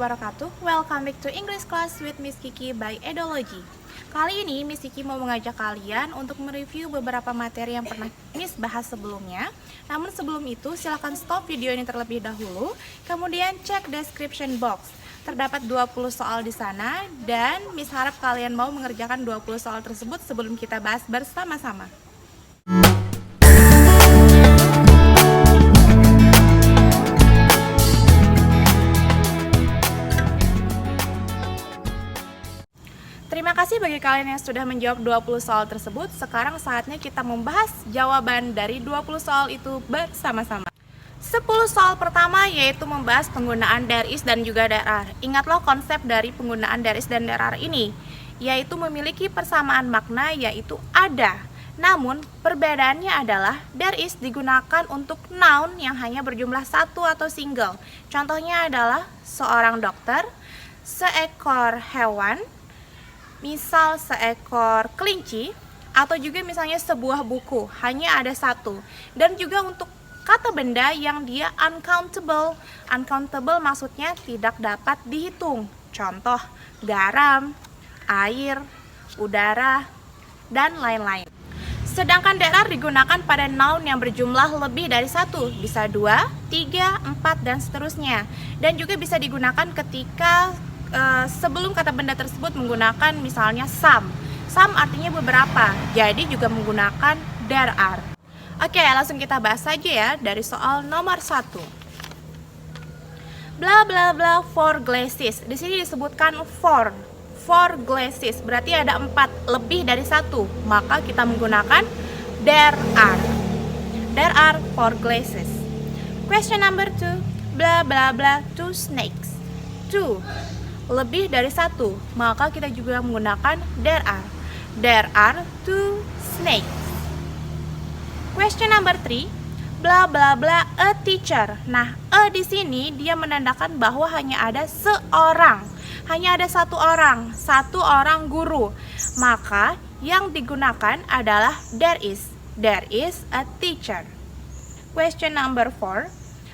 wabarakatuh. Welcome back to English class with Miss Kiki by Edology. Kali ini Miss Kiki mau mengajak kalian untuk mereview beberapa materi yang pernah Miss bahas sebelumnya. Namun sebelum itu silakan stop video ini terlebih dahulu, kemudian cek description box. Terdapat 20 soal di sana dan Miss harap kalian mau mengerjakan 20 soal tersebut sebelum kita bahas bersama-sama. Terima kasih bagi kalian yang sudah menjawab 20 soal tersebut. Sekarang saatnya kita membahas jawaban dari 20 soal itu bersama-sama. 10 soal pertama yaitu membahas penggunaan there is dan juga there are. Ingatlah konsep dari penggunaan there is dan there are ini, yaitu memiliki persamaan makna yaitu ada. Namun perbedaannya adalah there is digunakan untuk noun yang hanya berjumlah satu atau single. Contohnya adalah seorang dokter, seekor hewan, misal seekor kelinci, atau juga misalnya sebuah buku hanya ada satu. Dan juga untuk kata benda yang dia uncountable. Uncountable maksudnya tidak dapat dihitung. Contoh garam, air, udara, dan lain-lain. Sedangkan there are digunakan pada noun yang berjumlah lebih dari satu, bisa 2, 3, 4, dan seterusnya. Dan juga bisa digunakan ketika sebelum kata benda tersebut menggunakan misalnya some. Some artinya beberapa, jadi juga menggunakan there are. Oke, langsung kita bahas saja ya dari soal nomor 1. Bla bla bla 4 glasses. Di sini disebutkan 4 glasses, berarti ada 4 lebih dari 1. Maka kita menggunakan there are. There are 4 glasses. Question number 2. Bla bla bla 2 snakes. 2 lebih dari 1, maka kita juga menggunakan there are. There are 2 snakes. Question number 3. Bla bla bla a teacher. Nah, a di sini dia menandakan bahwa hanya ada seorang. Hanya ada satu orang guru. Maka yang digunakan adalah there is. There is a teacher. Question number 4.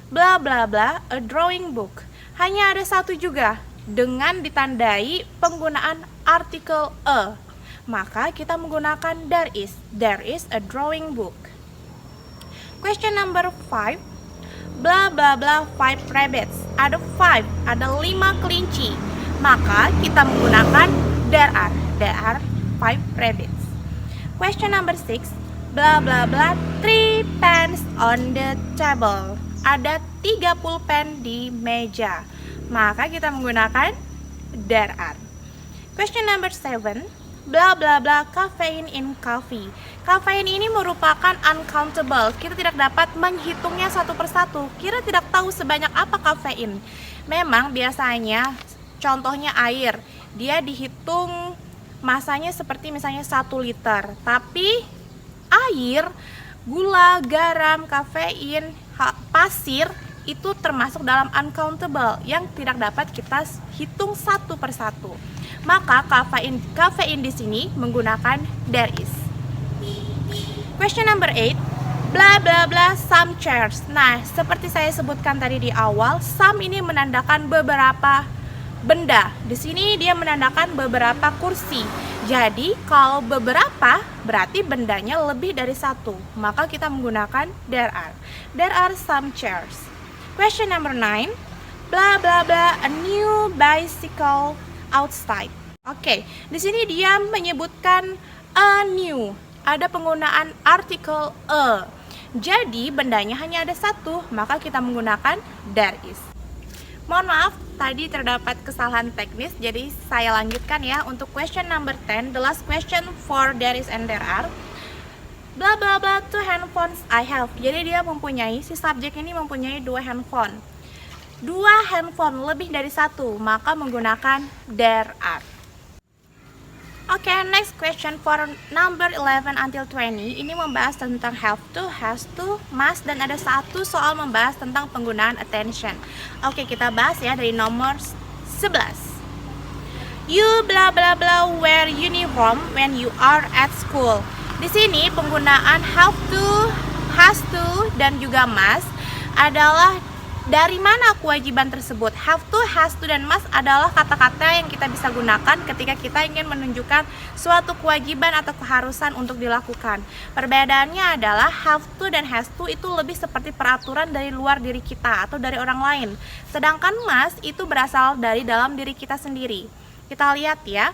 Bla bla bla a drawing book. Hanya ada satu juga dengan ditandai penggunaan artikel a. Maka kita menggunakan there is. There is a drawing book. Question number 5. Bla bla bla 5 rabbits. Ada 5, ada 5 kelinci. Maka kita menggunakan there are. There are 5 rabbits. Question number 6. Bla bla bla 3 pens on the table. Ada 3 pulpen di meja. Maka kita menggunakan there are. Question number 7. Bla bla bla caffeine in coffee. Caffeine ini merupakan uncountable. Kita tidak dapat menghitungnya satu persatu. Kita tidak tahu sebanyak apa kafein. Memang biasanya contohnya air, dia dihitung masanya seperti misalnya 1 liter. Tapi air, gula, garam, kafein, pasir itu termasuk dalam uncountable yang tidak dapat kita hitung satu persatu. Maka kafein di sini menggunakan there is. Question number 8. Bla bla bla some chairs. Nah, seperti saya sebutkan tadi di awal, some ini menandakan beberapa benda. Di sini dia menandakan beberapa kursi. Jadi kalau beberapa berarti bendanya lebih dari satu. Maka kita menggunakan there are. There are some chairs. Question number 9. Bla bla bla a new bicycle outside. Oke, di sini dia menyebutkan a new. Ada penggunaan artikel a. Jadi bendanya hanya ada satu, maka kita menggunakan there is. Mohon maaf, tadi terdapat kesalahan teknis, jadi saya lanjutkan ya untuk question number 10, the last question for there is and there are. Bla bla bla 2 handphones I have. Jadi dia mempunyai, si subjek ini mempunyai 2 handphone. 2 handphone lebih dari 1, maka menggunakan there are. Oke, next question for number 11 until 20. Ini membahas tentang have to, has to, must, dan ada satu soal membahas tentang penggunaan attention. Oke, kita bahas ya dari nomor 11. You bla bla bla wear uniform when you are at school. Di sini penggunaan have to, has to, dan juga must adalah Dari mana kewajiban tersebut? Have to, has to, dan must adalah kata-kata yang kita bisa gunakan ketika kita ingin menunjukkan suatu kewajiban atau keharusan untuk dilakukan. Perbedaannya adalah have to dan has to itu lebih seperti peraturan dari luar diri kita atau dari orang lain. Sedangkan must itu berasal dari dalam diri kita sendiri. Kita lihat ya.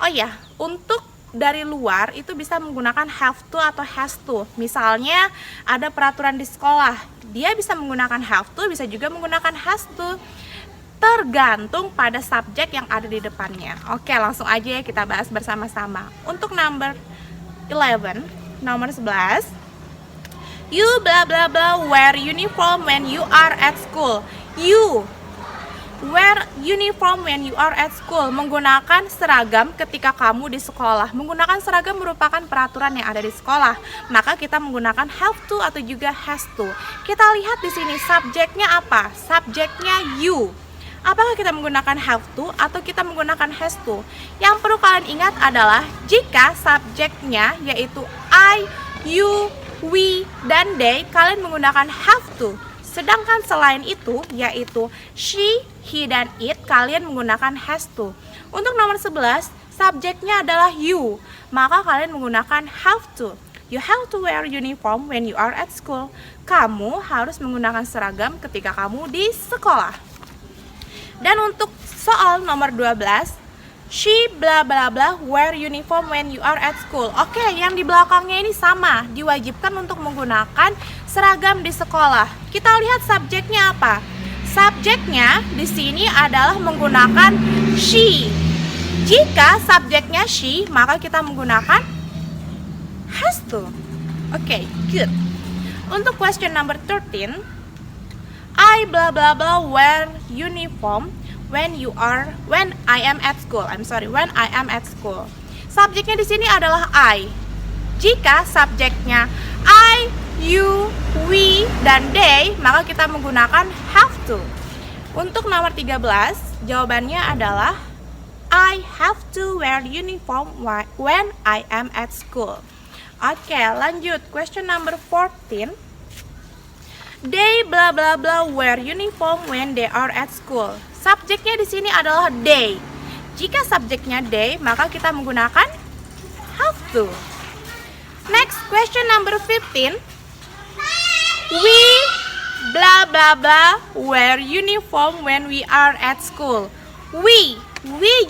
Oh ya, untuk dari luar itu bisa menggunakan have to atau has to. Misalnya ada peraturan di sekolah, dia bisa menggunakan have to, bisa juga menggunakan has to, tergantung pada subjek yang ada di depannya. Oke, langsung aja ya kita bahas bersama-sama. Untuk nomor 11, nomor 11, you blah blah blah wear uniform when you are at school. You wear uniform when you are at school. Menggunakan seragam ketika kamu di sekolah. Menggunakan seragam merupakan peraturan yang ada di sekolah. Maka kita menggunakan have to atau juga has to. Kita lihat di sini subjeknya apa? Subjeknya you. Apakah kita menggunakan have to atau kita menggunakan has to? Yang perlu kalian ingat adalah jika subjeknya yaitu I, you, we, dan they, kalian menggunakan have to. Sedangkan selain itu, yaitu she, he, dan it, kalian menggunakan has to. Untuk nomor 11, subjeknya adalah you, maka kalian menggunakan have to. You have to wear uniform when you are at school. Kamu harus menggunakan seragam ketika kamu di sekolah. Dan untuk soal nomor 12, she blah blah blah wear uniform when you are at school. Oke, yang di belakangnya ini sama, diwajibkan untuk menggunakan seragam di sekolah. Kita lihat subjeknya apa? Subjeknya di sini adalah menggunakan she. Jika subjeknya she, maka kita menggunakan has to. Oke, good. Untuk question number 13, I blah blah blah wear uniform when I am at school. When I am at school. Subjeknya di sini adalah I. Jika subjeknya I, you, we, dan they, maka kita menggunakan have to. Untuk nomor 13, jawabannya adalah I have to wear uniform when I am at school. Oke, lanjut. Question number 14. They blah blah blah wear uniform when they are at school. Subjeknya di sini adalah they. Jika subjeknya they, maka kita menggunakan have to. Next, question number 15. We blah blah blah wear uniform when we are at school. We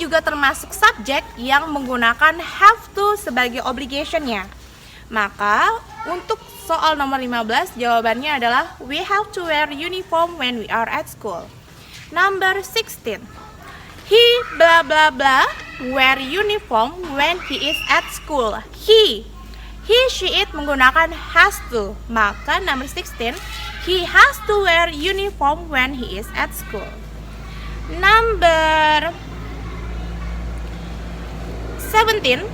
juga termasuk subjek yang menggunakan have to sebagai obligationnya. Maka untuk soal nomor 15 jawabannya adalah we have to wear uniform when we are at school. Number 16. He blah blah blah wear uniform when he is at school. He, she, it menggunakan has to. Maka number 16, he has to wear uniform when he is at school. Number 17,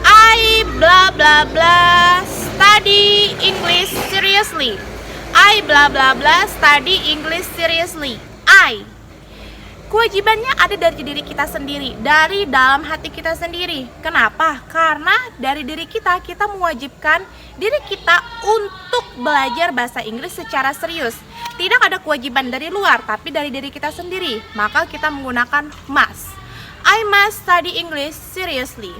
I blah blah blah study English seriously. I blah blah blah study English seriously. I, kewajibannya ada dari diri kita sendiri, dari dalam hati kita sendiri. Kenapa? Karena dari diri kita mewajibkan diri kita untuk belajar bahasa Inggris secara serius. Tidak ada kewajiban dari luar, tapi dari diri kita sendiri. Maka kita menggunakan must. I must study English seriously.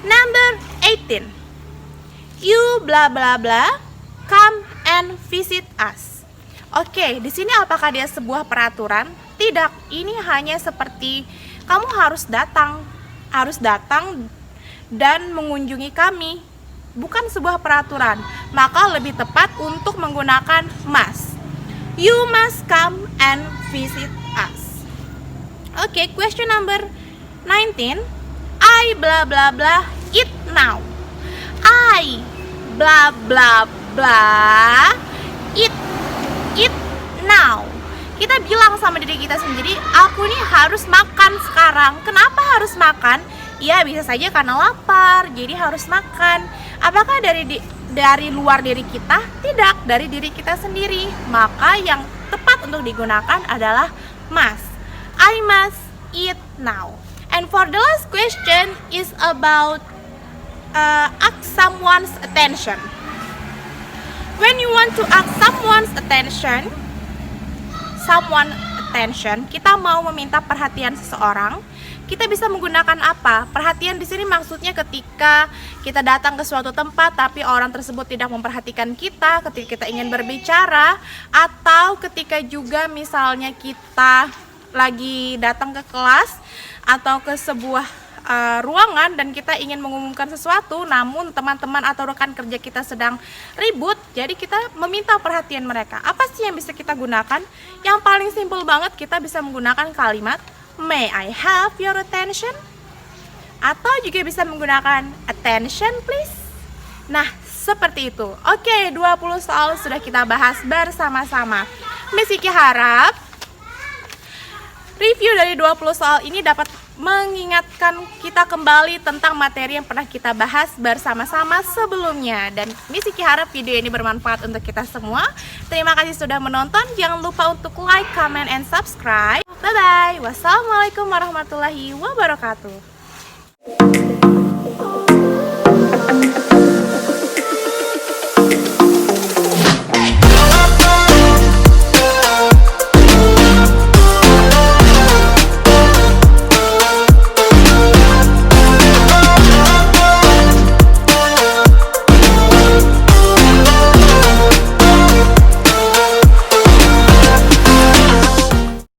Number 18. You blah blah blah come and visit us. Oke, di sini apakah dia sebuah peraturan? Tidak, ini hanya seperti kamu harus datang dan mengunjungi kami. Bukan sebuah peraturan, maka lebih tepat untuk menggunakan must. You must come and visit us. Oke, question number 19. I blah blah blah eat now. I blah blah blah eat now. Kita bilang sama diri kita sendiri, aku nih harus makan sekarang. Kenapa harus makan? Ya bisa saja karena lapar, jadi harus makan. Apakah dari luar diri kita? Tidak, dari diri kita sendiri. Maka yang tepat untuk digunakan adalah must. I must eat now. And for the last question is about ask someone's attention. When you want to ask someone's attention, kita mau meminta perhatian seseorang, kita bisa menggunakan apa? Perhatian di sini maksudnya ketika kita datang ke suatu tempat tapi orang tersebut tidak memperhatikan kita ketika kita ingin berbicara, atau ketika juga misalnya kita lagi datang ke kelas atau ke sebuah ruangan dan kita ingin mengumumkan sesuatu, namun teman-teman atau rekan kerja kita sedang ribut, jadi kita meminta perhatian mereka. Apa sih yang bisa kita gunakan? Yang paling simpel banget, kita bisa menggunakan kalimat May I have your attention? Atau juga bisa menggunakan attention please. Nah, seperti itu. Oke, 20 soal sudah kita bahas bersama-sama. Miss Kiki harap review dari 20 soal ini dapat mengingatkan kita kembali tentang materi yang pernah kita bahas bersama-sama sebelumnya. Dan Miss Kiki harap video ini bermanfaat untuk kita semua. Terima kasih sudah menonton. Jangan lupa untuk like, comment, and subscribe. Bye-bye. Wassalamualaikum warahmatullahi wabarakatuh.